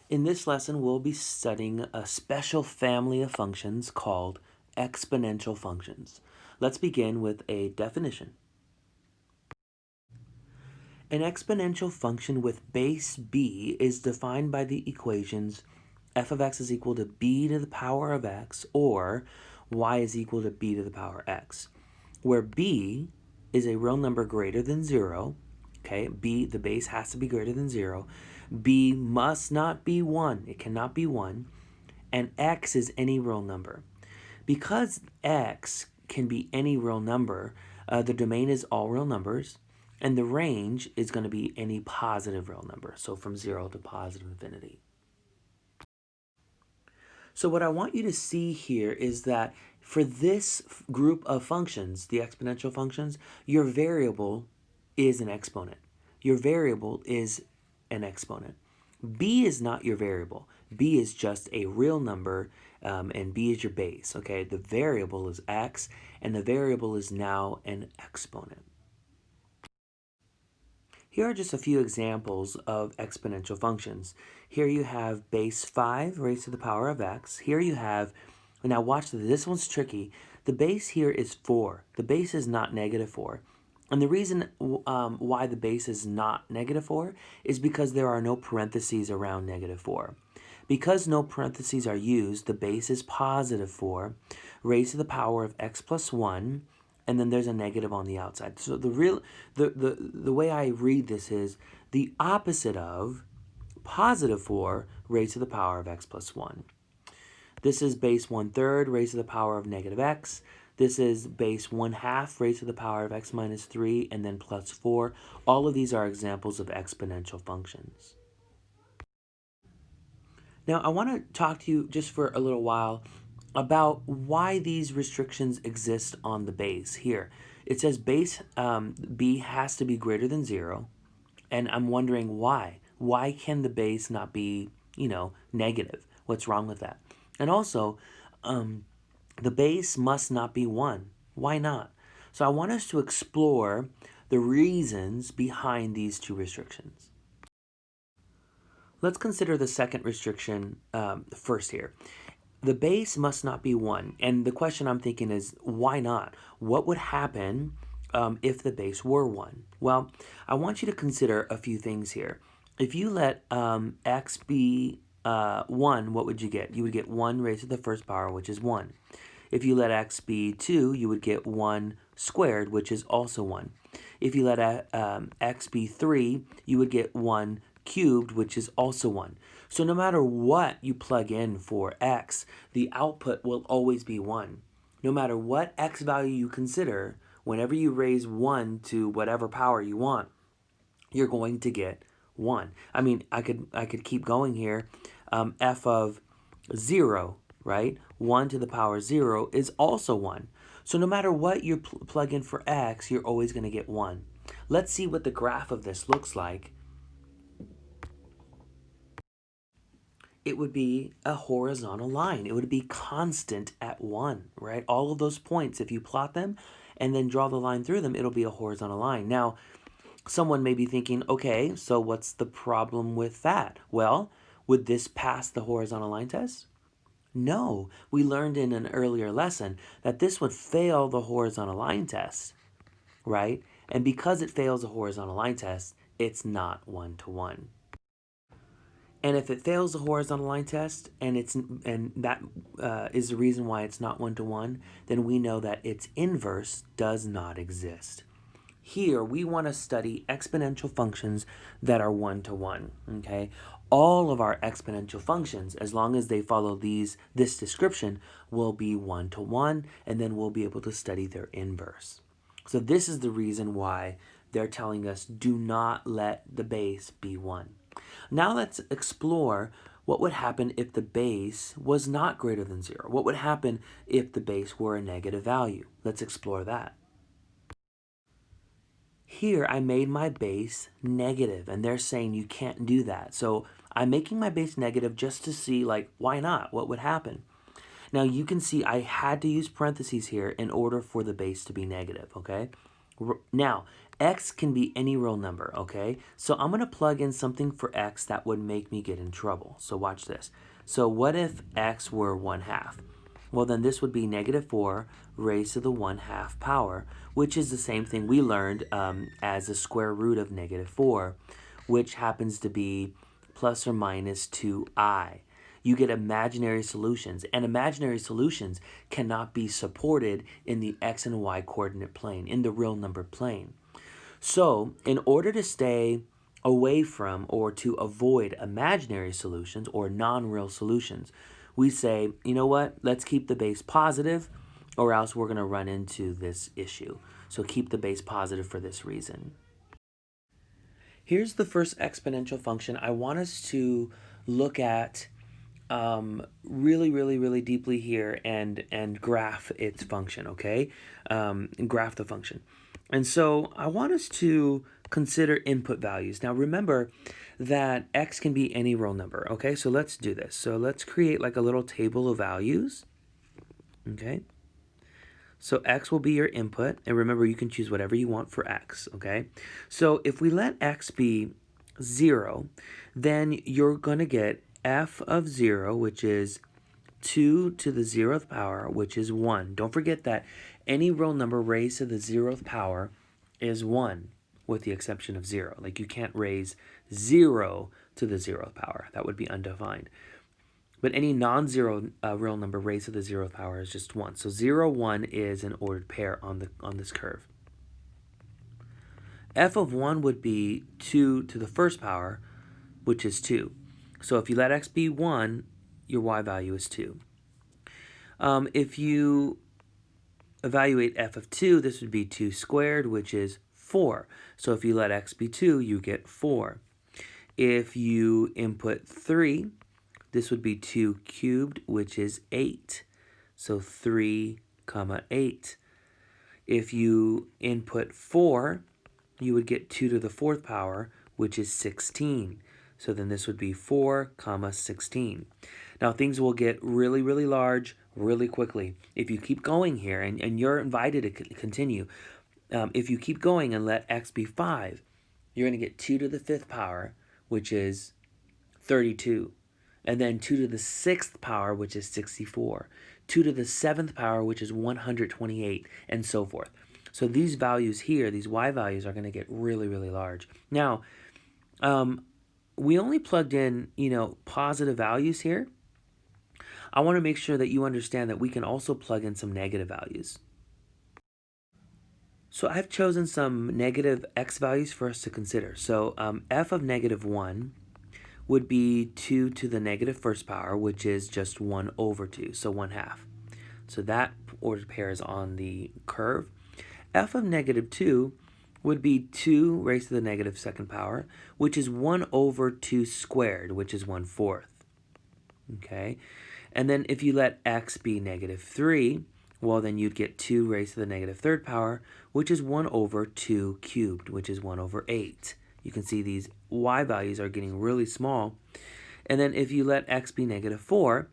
In this lesson, we'll be studying a special family of functions called exponential functions. Let's begin with a definition. An exponential function with base b is defined by the equations f of x is equal to b to the power of x or y is equal to b to the power x, where b is a real number greater than 0. Okay, b, the base has to be greater than 0. B must not be 1. It cannot be 1. And x is any real number. Because x can be any real number, the domain is all real numbers, and the range is going to be any positive real number, so from 0 to positive infinity. So what I want you to see here is that for this group of functions, the exponential functions, your variable is an exponent. Your variable is an exponent. B is not your variable. B is just a real number, and B is your base, okay? The variable is x, and the variable is now an exponent. Here are just a few examples of exponential functions. Here you have base 5 raised to the power of x. Here you have, now watch this one's tricky. The base here is 4. The base is not negative 4. And the reason why the base is not negative 4 is because there are no parentheses around negative 4. Because no parentheses are used, the base is positive 4 raised to the power of x plus 1, and then there's a negative on the outside. So the way I read this is the opposite of positive 4 raised to the power of x plus 1. This is base 1/3 raised to the power of negative x. This is base 1/2 raised to the power of x minus 3, and then plus 4. All of these are examples of exponential functions. Now, I want to talk to you just for a little while about why these restrictions exist on the base. Here, it says base b has to be greater than 0, and I'm wondering why. Why can the base not be, negative? What's wrong with that? And also, the base must not be 1. Why not? So I want us to explore the reasons behind these two restrictions. Let's consider the second restriction first here. The base must not be 1. And the question I'm thinking is, why not? What would happen if the base were 1? Well, I want you to consider a few things here. If you let x be 1, what would you get? You would get 1 raised to the first power, which is 1. If you let x be 2, you would get 1 squared, which is also 1. If you let x be 3, you would get 1 cubed, which is also 1. So no matter what you plug in for x, the output will always be 1. No matter what x value you consider, whenever you raise 1 to whatever power you want, you're going to get 1. I mean, I could keep going here. F of 0, right? 1 to the power 0 is also 1. So no matter what you plug in for x, you're always going to get 1. Let's see what the graph of this looks like. It would be a horizontal line. It would be constant at 1, right? All of those points, if you plot them and then draw the line through them, it'll be a horizontal line. Now, someone may be thinking, okay, so what's the problem with that? Well, would this pass the horizontal line test? No, we learned in an earlier lesson that this would fail the horizontal line test, right? And because it fails the horizontal line test, it's not 1-to-1. And if it fails the horizontal line test, and that is the reason why it's not 1-to-1, then we know that its inverse does not exist. Here, we want to study exponential functions that are 1-to-1, okay? All of our exponential functions, as long as they follow this description, will be 1-to-1, and then we'll be able to study their inverse. So this is the reason why they're telling us do not let the base be 1. Now let's explore what would happen if the base was not greater than 0. What would happen if the base were a negative value? Let's explore that. Here I made my base negative, and they're saying you can't do that. So I'm making my base negative just to see, why not? What would happen? Now you can see I had to use parentheses here in order for the base to be negative, okay? Now, X can be any real number, okay? So I'm going to plug in something for X that would make me get in trouble. So watch this. So what if X were 1/2? Well, then this would be -4 raised to the 1/2 power, which is the same thing we learned as the square root of -4, which happens to be plus or minus 2i. You get imaginary solutions, and imaginary solutions cannot be supported in the x and y coordinate plane, in the real number plane. So, in order to stay away from or to avoid imaginary solutions or non-real solutions, we say, you know what, let's keep the base positive or else we're going to run into this issue. So keep the base positive for this reason. Here's the first exponential function. I want us to look at really deeply here and graph its function, okay? Graph the function. And so I want us to consider input values. Now remember that x can be any real number, okay? So let's do this. So let's create like a little table of values, okay? So x will be your input, and remember you can choose whatever you want for x, okay? So if we let x be 0, then you're going to get f of 0, which is 2 to the 0th power, which is 1. Don't forget that any real number raised to the 0th power is 1, with the exception of 0. Like you can't raise 0 to the 0th power. That would be undefined. But any non-zero real number raised to the 0th power is just 1. So 0, 1 is an ordered pair on this curve. F of 1 would be 2 to the 1st power, which is 2. So if you let x be 1, your y value is 2. If you evaluate f of 2, this would be 2 squared, which is 4. So if you let x be 2, you get 4. If you input 3, this would be 2 cubed, which is 8. So 3, 8. If you input 4, you would get 2 to the 4th power, which is 16. So then this would be 4, 16. Now things will get really large really quickly. If you keep going here, and you're invited to continue, if you keep going and let x be 5, you're going to get 2 to the 5th power, which is 32. And then 2 to the 6th power, which is 64. 2 to the 7th power, which is 128, and so forth. So these values here, these y values, are going to get really large. Now, we only plugged in, positive values here. I want to make sure that you understand that we can also plug in some negative values. So I've chosen some negative x values for us to consider. So f of -1 would be 2 to the -1st power, which is just 1 over 2, so 1/2. So that ordered pair is on the curve. F of -2 would be 2 raised to the -2nd power, which is 1 over 2 squared, which is 1/4. Okay, and then if you let x be -3, well, then you'd get 2 raised to the -3rd power, which is 1 over 2 cubed, which is 1 over 8. You can see these y values are getting really small. And then if you let x be -4,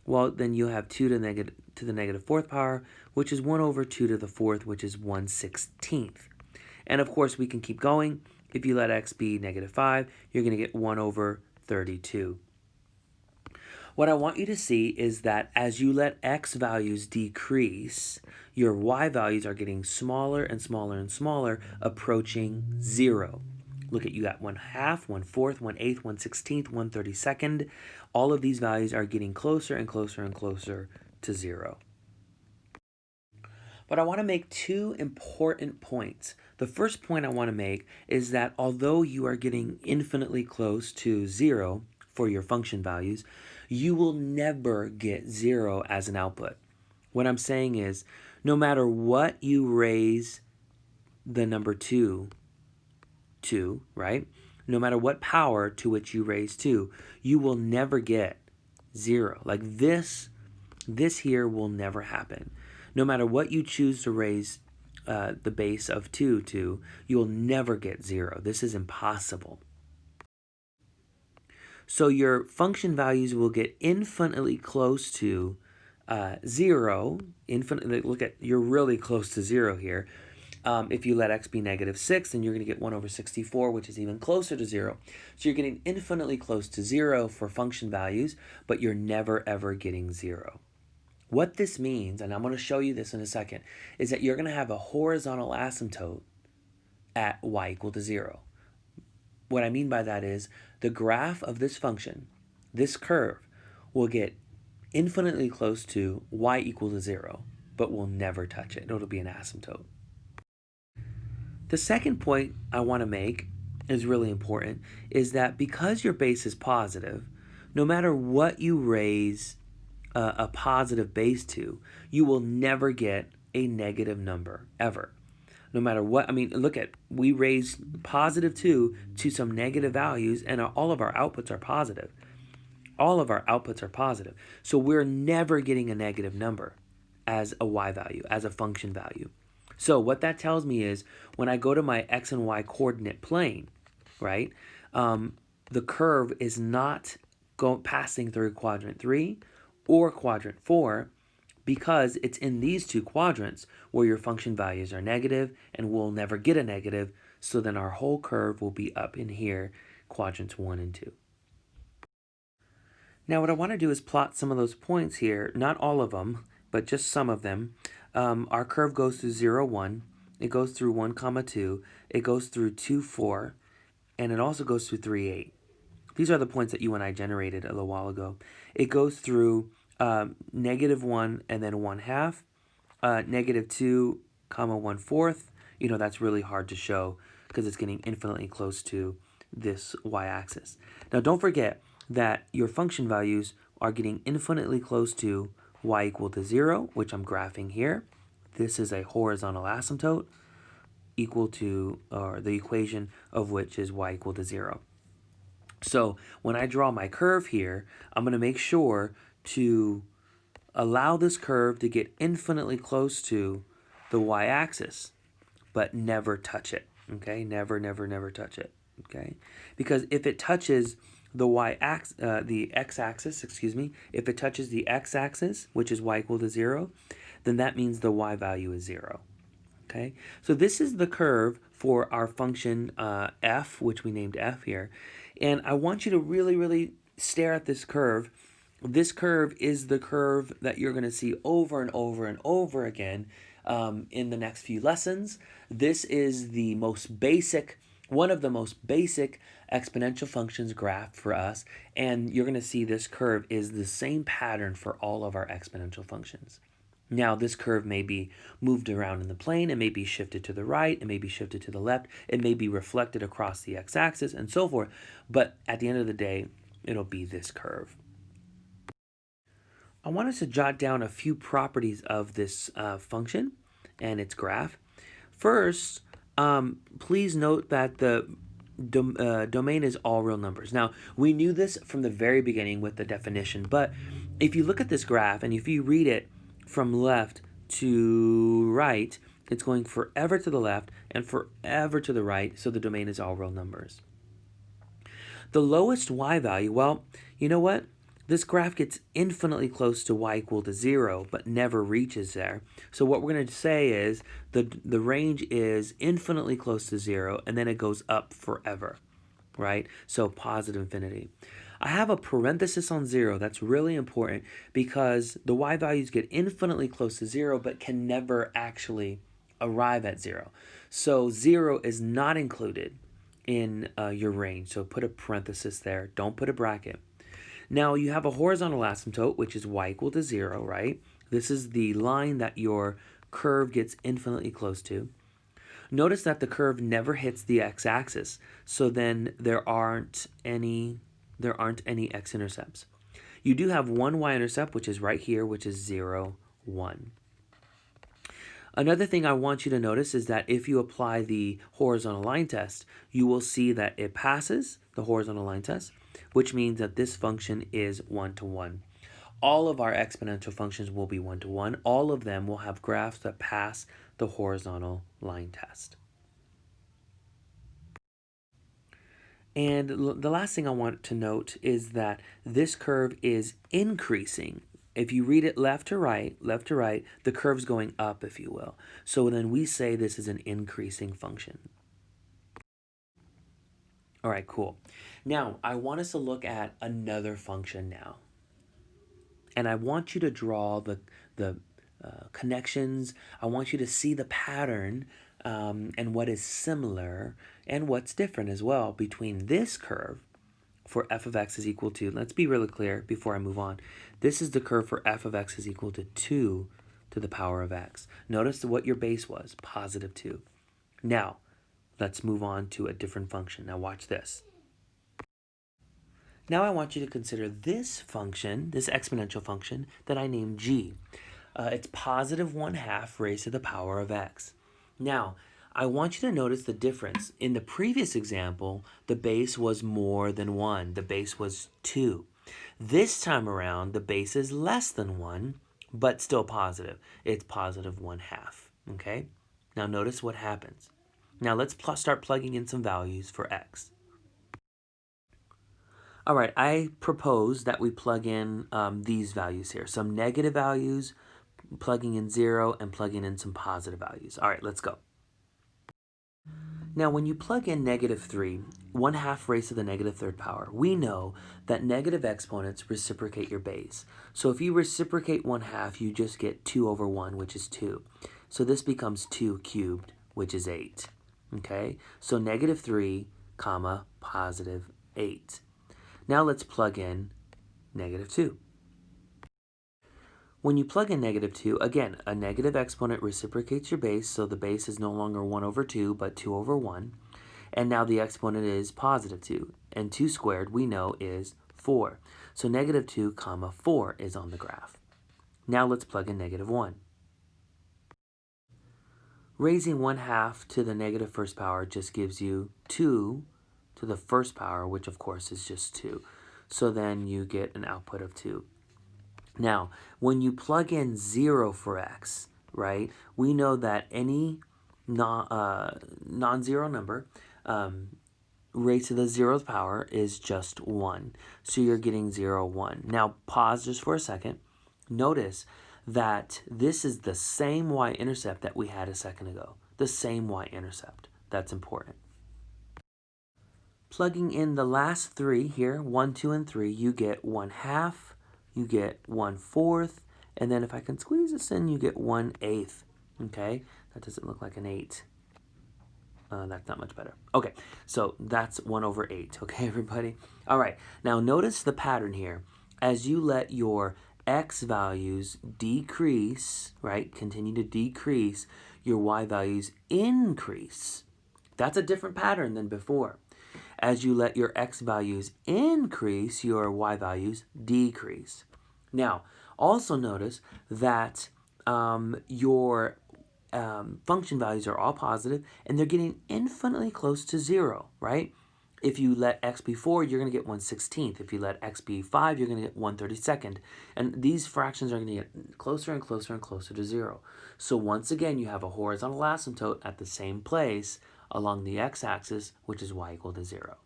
well, then you'll have 2 to the -4th power, which is 1 over 2 to the 4th, which is 1/16. And of course, we can keep going. If you let x be -5, you're going to get 1 over 32. What I want you to see is that as you let x values decrease, your y values are getting smaller and smaller and smaller, approaching 0. Look at, you got 1/2, 1/4, 1/8, 1/16, 1/32. All of these values are getting closer and closer and closer to 0. But I want to make two important points. The first point I want to make is that although you are getting infinitely close to 0 for your function values, you will never get 0 as an output. What I'm saying is, no matter what you raise the number 2 to, right? No matter what power to which you raise 2, you will never get 0. Like this here will never happen. No matter what you choose to raise the base of 2 to, you will never get 0. This is impossible. So your function values will get infinitely close to 0. Infinitely, look at, you're really close to 0 here. If you let x be negative 6, then you're going to get 1 over 64, which is even closer to 0. So you're getting infinitely close to 0 for function values, but you're never, ever getting 0. What this means, and I'm going to show you this in a second, is that you're going to have a horizontal asymptote at y equal to 0. What I mean by that is the graph of this function, this curve, will get infinitely close to y equal to 0, but will never touch it. It'll be an asymptote. The second point I want to make is really important, is that because your base is positive, no matter what you raise a positive base to, you will never get a negative number, ever. No matter what, I mean, look at, we raised positive 2 to some negative values, and all of our outputs are positive. All of our outputs are positive. So we're never getting a negative number as a y value, as a function value. So what that tells me is when I go to my x and y coordinate plane, right, the curve is not passing through quadrant 3 or quadrant 4 because it's in these two quadrants where your function values are negative and we'll never get a negative. So then our whole curve will be up in here, quadrants 1 and 2. Now what I want to do is plot some of those points here, not all of them, but just some of them. Our curve goes through 0, 1, it goes through 1, 2, it goes through 2, 4, and it also goes through 3, 8. These are the points that you and I generated a little while ago. It goes through negative 1 and then 1/2, negative 2, 1/4. You know, that's really hard to show because it's getting infinitely close to this y-axis. Now don't forget that your function values are getting infinitely close to y equal to 0, which I'm graphing here. This is a horizontal asymptote equal to, or the equation of which is y equal to 0. So when I draw my curve here, I'm going to make sure to allow this curve to get infinitely close to the y-axis, but never touch it, okay? Never, never, never touch it, okay? Because if it touches the x-axis, if it touches the x-axis, which is y equal to 0, then that means the y value is 0, okay? So this is the curve for our function f, which we named f here. And I want you to really, really stare at this curve. This curve is the curve that you're going to see over and over and over again in the next few lessons. This is the most basic, one of the most basic exponential functions graph for us. And you're going to see this curve is the same pattern for all of our exponential functions. Now, this curve may be moved around in the plane, it may be shifted to the right, it may be shifted to the left, it may be reflected across the x-axis, and so forth. But at the end of the day, it'll be this curve. I want us to jot down a few properties of this function and its graph. First, please note that the domain is all real numbers. Now, we knew this from the very beginning with the definition, but if you look at this graph and if you read it from left to right, it's going forever to the left and forever to the right, so the domain is all real numbers. The lowest y value, well, you know what? This graph gets infinitely close to y equal to 0, but never reaches there. So what we're going to say is the range is infinitely close to 0, and then it goes up forever, right? So positive infinity. I have a parenthesis on 0. That's really important because the y values get infinitely close to 0, but can never actually arrive at 0. So 0 is not included in your range. So put a parenthesis there. Don't put a bracket. Now you have a horizontal asymptote, which is y equal to 0, right? This is the line that your curve gets infinitely close to. Notice that the curve never hits the x-axis, so then there aren't any x-intercepts. You do have one y-intercept, which is right here, which is 0, 1. Another thing I want you to notice is that if you apply the horizontal line test, you will see that it passes the horizontal line test, which means that this function is 1-to-1. All of our exponential functions will be 1-to-1. All of them will have graphs that pass the horizontal line test. And the last thing I want to note is that this curve is increasing If you read it left to right, the curve's going up, if you will. So then we say this is an increasing function. All right, cool. Now, I want us to look at another function now. And I want you to draw the connections. I want you to see the pattern and what is similar and what's different as well between this curve for f of x is equal to, let's be really clear before I move on. This is the curve for f of x is equal to 2 to the power of x. Notice what your base was, positive 2. Now, let's move on to a different function. Now watch this. Now I want you to consider this function, this exponential function that I named g. It's positive 1/2 raised to the power of x. Now, I want you to notice the difference. In the previous example, the base was more than 1. The base was 2. This time around, the base is less than 1, but still positive. It's positive 1/2, okay? Now notice what happens. Now let's start plugging in some values for x. All right, I propose that we plug in these values here. Some negative values, plugging in 0, and plugging in some positive values. All right, let's go. Now, when you plug in negative 3, 1/2 raised to the negative third power, we know that negative exponents reciprocate your base. So if you reciprocate 1/2, you just get 2 over 1, which is 2. So this becomes 2 cubed, which is 8. Okay, so negative 3, comma, positive 8. Now let's plug in negative 2. When you plug in negative 2, again, a negative exponent reciprocates your base, so the base is no longer 1 over 2, but 2 over 1. And now the exponent is positive 2, and 2 squared, we know, is 4. So negative 2, comma, 4 is on the graph. Now let's plug in negative 1. Raising 1/2 to the negative first power just gives you 2 to the first power, which of course is just 2. So then you get an output of 2. Now, when you plug in 0 for x, right, we know that any non-zero number raised to the 0th power is just 1. So you're getting 0, 1. Now, pause just for a second. Notice that this is the same y-intercept that we had a second ago. The same y-intercept. That's important. Plugging in the last 3 here, 1, 2, and 3, you get 1/2, you get 1/4, and then if I can squeeze this in, you get 1/8. Okay, that doesn't look like an 8. That's not much better. Okay, so that's 1 over 8. Okay, everybody? All right, now notice the pattern here. As you let your x values decrease, right, continue to decrease, your y values increase. That's a different pattern than before. As you let your x values increase, your y values decrease. Now, also notice that your function values are all positive and they're getting infinitely close to 0, right? If you let x be 4, you're going to get 1/16. If you let x be 5, you're going to get 1/32. And these fractions are going to get closer and closer and closer to 0. So once again, you have a horizontal asymptote at the same place along the x-axis, which is y equal to 0.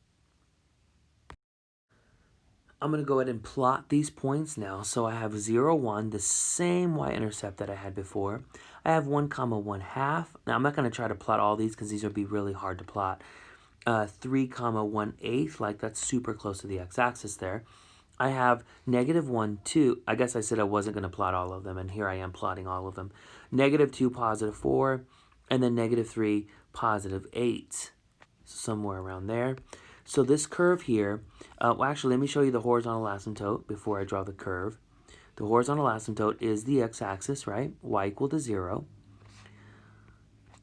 I'm going to go ahead and plot these points now. So I have 0, 1, the same y-intercept that I had before. I have 1, comma, 1/2. Now I'm not going to try to plot all these because these would be really hard to plot. 3, comma, 1/8, like that's super close to the x-axis there. I have negative 1, 2. I guess I said I wasn't going to plot all of them, and here I am plotting all of them. Negative 2, positive 4, and then negative 3, positive 8. Somewhere around there. So this curve here, well, actually, let me show you the horizontal asymptote before I draw the curve. The horizontal asymptote is the x-axis, right? Y equal to 0.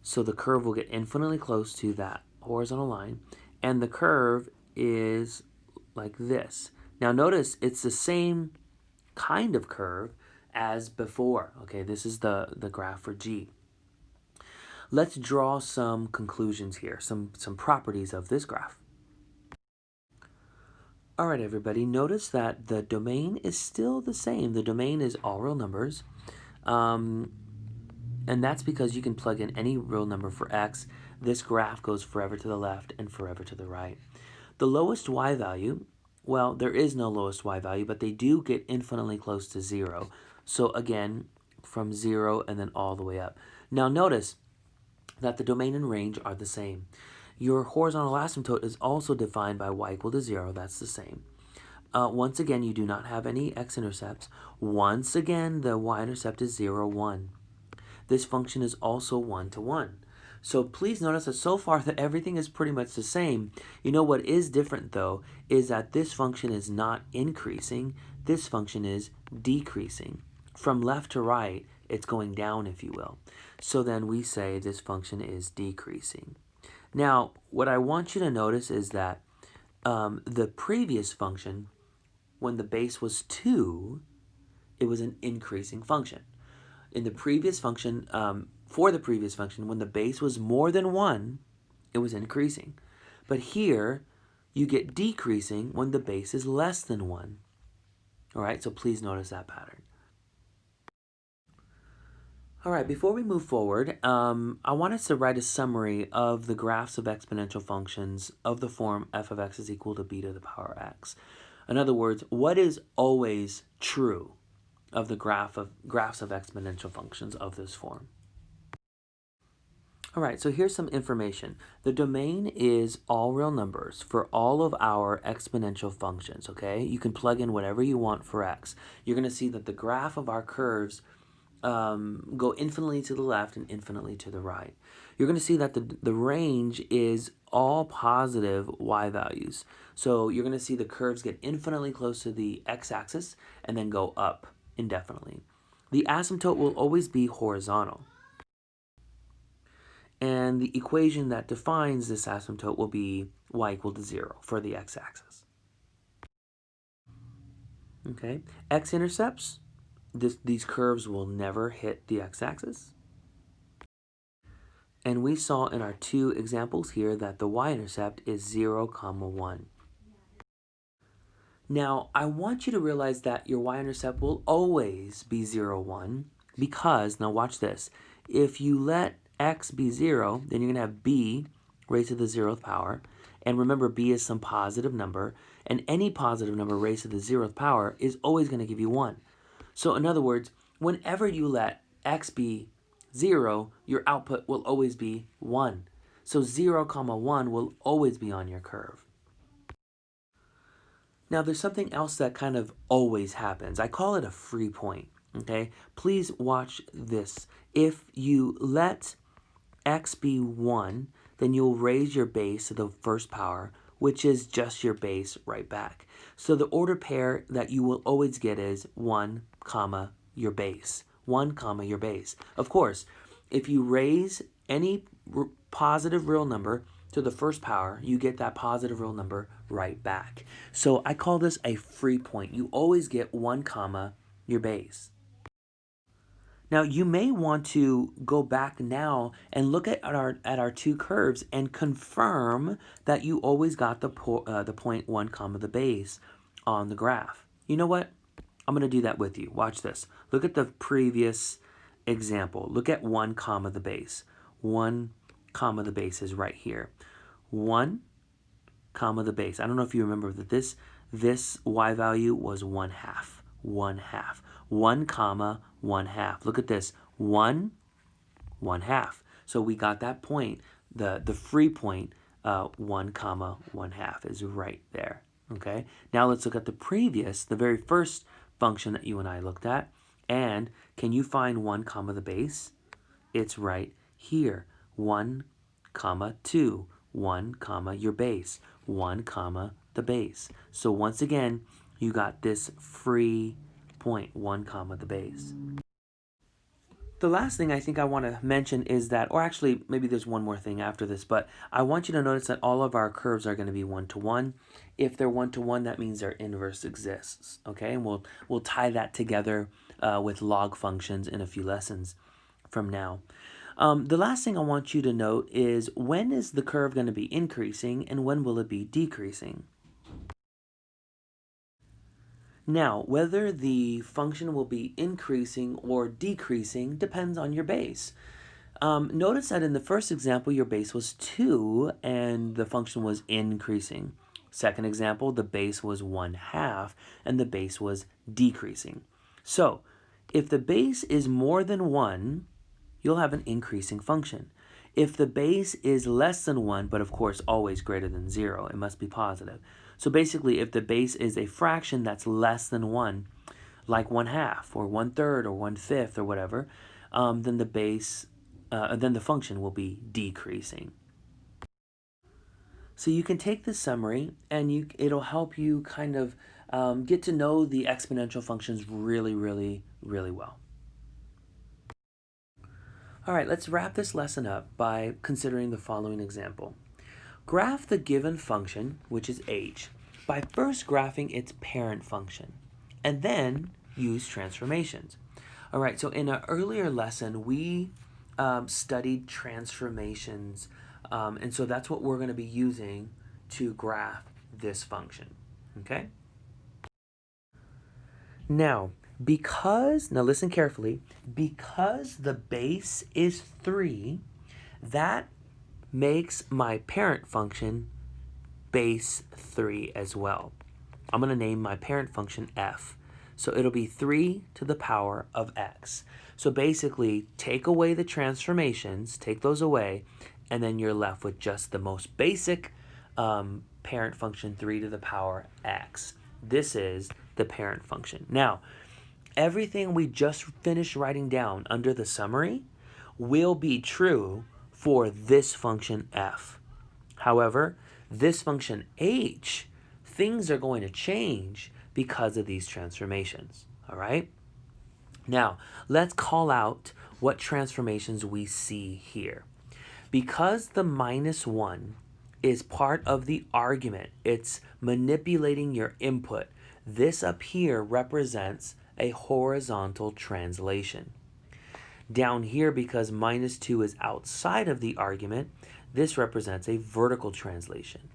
So the curve will get infinitely close to that horizontal line. And the curve is like this. Now notice it's the same kind of curve as before. Okay, this is the graph for G. Let's draw some conclusions here, some properties of this graph. All right, everybody, notice that the domain is still the same. The domain is all real numbers. And that's because you can plug in any real number for x. This graph goes forever to the left and forever to the right. The lowest y value Well, there is no lowest y value, but they do get infinitely close to 0. So again, from 0 and then all the way up. Now notice that the domain and range are the same. Your horizontal asymptote is also defined by y equal to 0. That's the same. Once again, you do not have any x-intercepts. Once again, the y-intercept is 0, 1. This function is also 1 to 1. So please notice that so far that everything is pretty much the same. You know what is different though is that this function is not increasing. This function is decreasing. From left to right, it's going down, if you will. So then we say this function is decreasing. Now, what I want you to notice is that the previous function, when the base was 2, it was an increasing function. In the previous function, for the previous function, when the base was more than 1, it was increasing. But here, you get decreasing when the base is less than 1. All right, so please notice that pattern. All right, before we move forward, I want us to write a summary of the graphs of exponential functions of the form f of x is equal to b to the power x. In other words, what is always true of the graphs of exponential functions of this form? All right, so here's some information. The domain is all real numbers for all of our exponential functions, okay? You can plug in whatever you want for x. You're going to see that the graph of our curves go infinitely to the left and infinitely to the right. You're going to see that the range is all positive y values. So you're going to see the curves get infinitely close to the x-axis and then go up indefinitely. The asymptote will always be horizontal. And the equation that defines this asymptote will be y equal to 0 for the x-axis. Okay, x-intercepts, these curves will never hit the x-axis. And we saw in our two examples here that the y-intercept is 0, 1. Now, I want you to realize that your y-intercept will always be 0, 1 because, now watch this, if you let x be 0, then you're going to have b raised to the 0th power. And remember, b is some positive number, and any positive number raised to the 0th power is always going to give you 1. So in other words, whenever you let x be 0, your output will always be 1. So 0, 1 will always be on your curve. Now there's something else that kind of always happens. I call it a free point, okay? Please watch this. If you let x be 1, then you'll raise your base to the first power, which is just your base right back. So the order pair that you will always get is 1, your base. 1, your base. Of course, if you raise any positive real number to the first power, you get that positive real number right back. So I call this a free point. You always get 1, your base. Now you may want to go back now and look at our two curves and confirm that you always got the point 1, the base on the graph. You know what? I'm going to do that with you. Watch this. Look at the previous example. Look at 1, the base. 1, the base is right here. 1, the base. I don't know if you remember that this y value was 1/2. 1/2. 1, 1/2. Look at this. 1, 1/2. So we got that point. The free point, 1, 1/2 is right there. Okay. Now let's look at the very first function that you and I looked at. And can you find 1, the base? It's right here. 1, 2. 1, your base. 1, the base. So once again, you got this free point, 1, the base. The last thing I think I want to mention is that, or actually maybe there's one more thing after this, but I want you to notice that all of our curves are going to be 1 to 1. If they're 1 to 1, that means their inverse exists, okay? And we'll tie that together with log functions in a few lessons from now. The last thing I want you to note is when is the curve going to be increasing and when will it be decreasing? Now, whether the function will be increasing or decreasing depends on your base. Notice that in the first example, your base was 2 and the function was increasing. Second example, the base was 1/2 and the base was decreasing. So if the base is more than 1, you'll have an increasing function. If the base is less than 1, but of course always greater than 0, it must be positive. So basically, if the base is a fraction that's less than 1, like 1/2 or 1/3 or 1/5 or whatever, then the function will be decreasing. So you can take this summary and it'll help you kind of get to know the exponential functions really, really, really well. All right, let's wrap this lesson up by considering the following example. Graph the given function, which is h, by first graphing its parent function, and then use transformations. All right, so in an earlier lesson, we studied transformations, and so that's what we're going to be using to graph this function, okay? Now listen carefully, because the base is 3, that makes my parent function base 3 as well. I'm going to name my parent function f. So it'll be 3 to the power of x. So basically, take away the transformations, take those away, and then you're left with just the most basic parent function, 3 to the power x. This is the parent function. Now, everything we just finished writing down under the summary will be true for this function f. However, this function h, things are going to change because of these transformations, all right? Now, let's call out what transformations we see here. Because the -1 is part of the argument, it's manipulating your input, this up here represents a horizontal translation. Down here, because -2 is outside of the argument, this represents a vertical translation.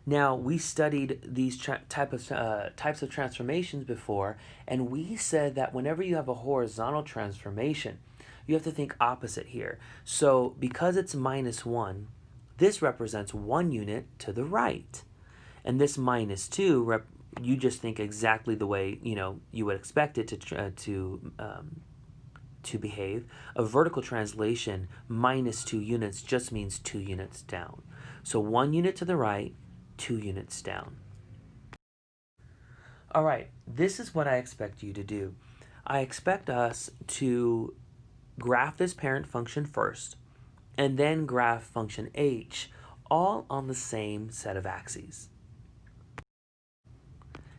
Now, we studied these types of transformations before, and we said that whenever you have a horizontal transformation, you have to think opposite here. So because it's -1, this represents 1 unit to the right. And this -2, you just think exactly the way you would expect it to behave. A vertical translation, -2 units, just means 2 units down. So 1 unit to the right, 2 units down. All right, this is what I expect you to do. I expect us to graph this parent function first, and then graph function h, all on the same set of axes.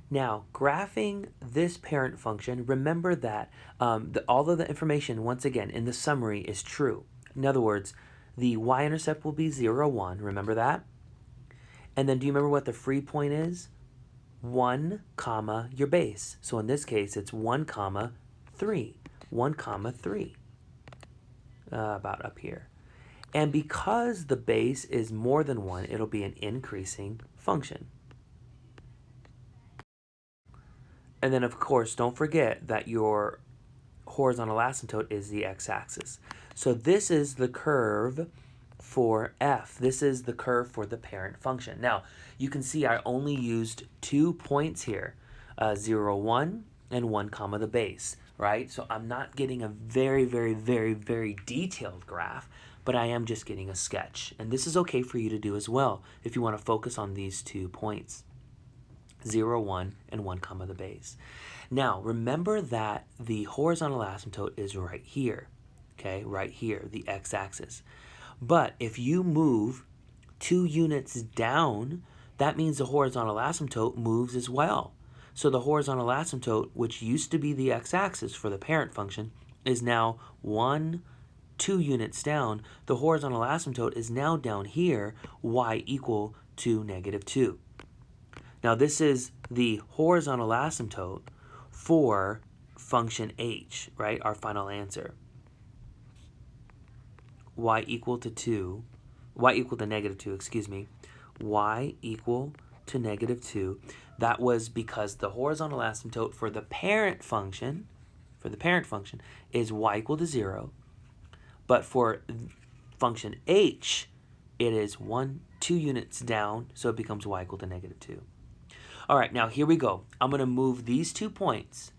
Now, graphing this parent function, remember that all of the information, once again, in the summary is true. In other words, the y-intercept will be 0, 1. Remember that? And then do you remember what the free point is? 1, comma, your base. So in this case, it's 1, comma, 3. 1, comma, 3. About up here. And because the base is more than 1, it'll be an increasing function. And then, of course, don't forget that your horizontal asymptote is the x-axis. So this is the curve for f. This is the curve for the parent function. Now, you can see I only used 2 points here, 0, 1, and 1, comma, the base, right? So I'm not getting a very, very, very, very detailed graph, but I am just getting a sketch. And this is okay for you to do as well if you want to focus on these 2 points. 0, 1, and 1, comma, the base. Now, remember that the horizontal asymptote is right here, okay? Right here, the x-axis. But if you move 2 units down, that means the horizontal asymptote moves as well. So the horizontal asymptote, which used to be the x-axis for the parent function, is now 2 units down. The horizontal asymptote is now down here, y equal to -2. Now this is the horizontal asymptote for function h, right? Our final answer. Y equal to -2, excuse me. Y equal to -2. That was because the horizontal asymptote for the parent function, is y equal to 0. But for function h, it is 2 units down, so it becomes y equal to negative 2. All right, now here we go. I'm going to move these 2 points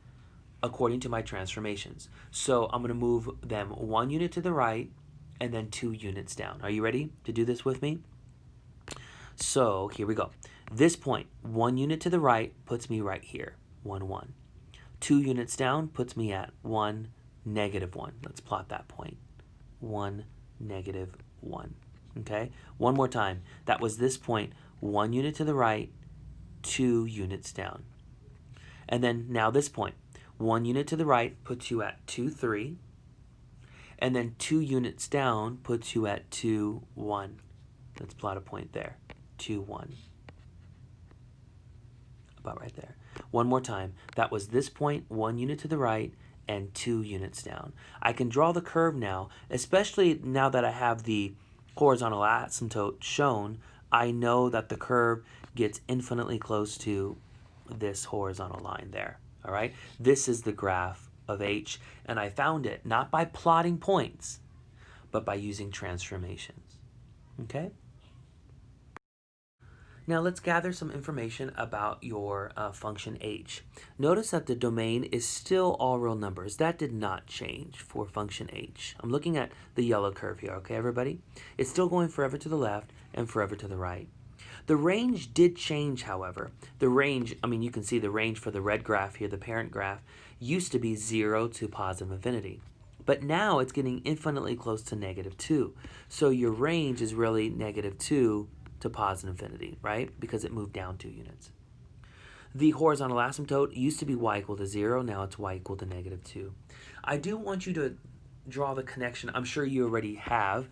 according to my transformations. So I'm going to move them 1 unit to the right and then 2 units down. Are you ready to do this with me? So here we go. This point, 1 unit to the right, puts me right here, 1, 1. 2 units down puts me at 1, negative 1. Let's plot that point. 1, negative 1. Okay? One more time. That was this point, 1 unit to the right, 2 units down. And then now this point, 1 unit to the right puts you at 2, 3. And then 2 units down puts you at 2, 1. Let's plot a point there. 2, 1. About right there. One more time. That was this point, 1 unit to the right and 2 units down. I can draw the curve now, especially now that I have the horizontal asymptote shown. I know that the curve gets infinitely close to this horizontal line there. All right? This is the graph of h, and I found it not by plotting points, but by using transformations. Okay? Now let's gather some information about your function h. Notice that the domain is still all real numbers. That did not change for function h. I'm looking at the yellow curve here, okay, everybody? It's still going forever to the left and forever to the right. The range did change, however. The range, I mean, you can see the range for the red graph here, the parent graph, used to be 0 to positive infinity. But now it's getting infinitely close to negative 2. So your range is really negative 2 to positive infinity, right? Because it moved down 2 units. The horizontal asymptote used to be y equal to 0. Now it's y equal to negative 2. I do want you to draw the connection. I'm sure you already have.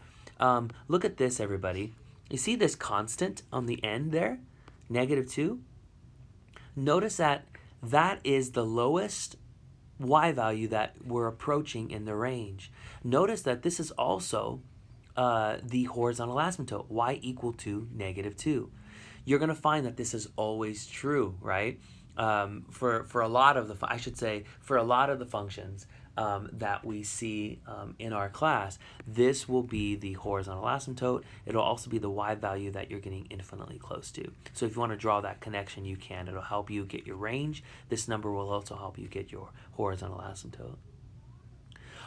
Look at this, everybody. You see this constant on the end there? Negative 2? Notice that that is the lowest y value that we're approaching in the range. Notice that this is also the horizontal asymptote, y equal to negative 2. You're going to find that this is always true, right? For a lot of the, I should say, for a lot of the functions that we see in our class, this will be the horizontal asymptote. It'll also be the y value that you're getting infinitely close to. So if you want to draw that connection, you can. It'll help you get your range. This number will also help you get your horizontal asymptote.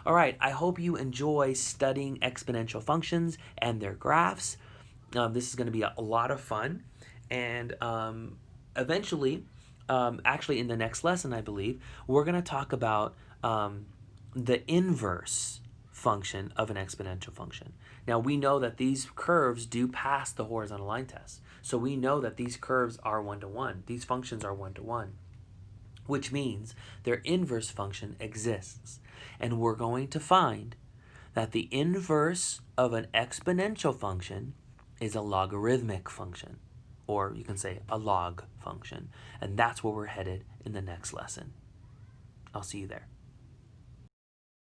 All right, I hope you enjoy studying exponential functions and their graphs. This is going to be a lot of fun. And eventually, actually in the next lesson, I believe, we're going to talk about the inverse function of an exponential function. Now, we know that these curves do pass the horizontal line test. So we know that these curves are one-to-one. These functions are one-to-one, which means their inverse function exists. And we're going to find that the inverse of an exponential function is a logarithmic function, or you can say a log function. And that's where we're headed in the next lesson. I'll see you there.